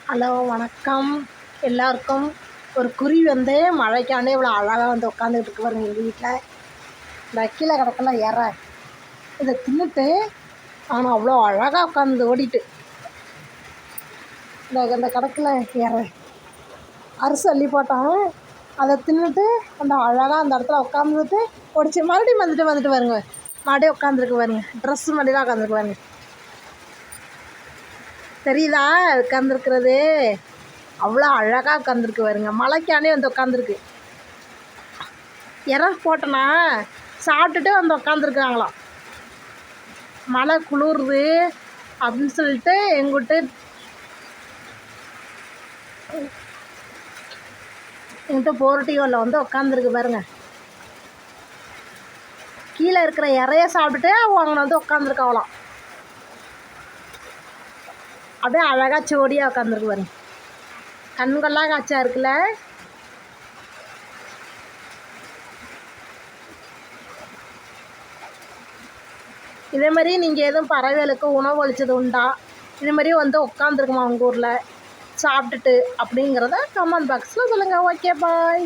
Hello வணக்கம் எல்லாருக்கும். ஒரு குருவி வந்து மழைக்காண்டே இவ்வளோ அழகாக வந்து உட்காந்துக்கிட்டு இருக்கு பாருங்க எங்கள் வீட்டில். இந்த கீழே கிடக்கல இதை தின்னுட்டு ஆனால் அவ்வளோ அழகாக உட்காந்து ஓடிட்டு இந்த கிடக்கல அரிசி அள்ளி போட்டான். அதை தின்னுட்டு அந்த அழகாக அந்த இடத்துல உட்காந்துட்டு ஓடிச்சு. மறுபடியும் வந்துட்டு பாருங்க, மறுபடியும் உட்காந்துருக்கு பாருங்க, ட்ரெஸ்ஸு மறுபடியும் உட்காந்துருக்கு பாருங்க. தெரியுதா உட்காந்துருக்கிறது? அவ்வளோ அழகாக உட்காந்துருக்கு பாருங்க. மலைக்கானே வந்து உட்காந்துருக்கு. போட்டோன்னா சாப்பிட்டுட்டு வந்து உட்காந்துருக்காங்களாம். மழை குளிருது அப்படின்னு சொல்லிட்டு எங்கிட்ட போர்ட்டியோவில் வந்து உட்காந்துருக்கு பாருங்க. கீழே இருக்கிற இறைய சாப்பிட்டுட்டு அவங்க வந்து உட்காந்துருக்காங்களாம். அப்படியே அழகாக சோடியாக உட்காந்துருக்கு பாருங்க. கண்கள்லாம் காய்ச்சா இருக்குல்ல. இதே மாதிரி நீங்கள் எதுவும் பறவைகளுக்கு உணவு அளித்தது உண்டா? இதே மாதிரி வந்து உட்காந்துருக்குமா உங்கள் ஊரில் சாப்பிட்டுட்டு அப்படிங்கிறத கமெண்ட் பாக்ஸில் சொல்லுங்கள். ஓகே, பாய்.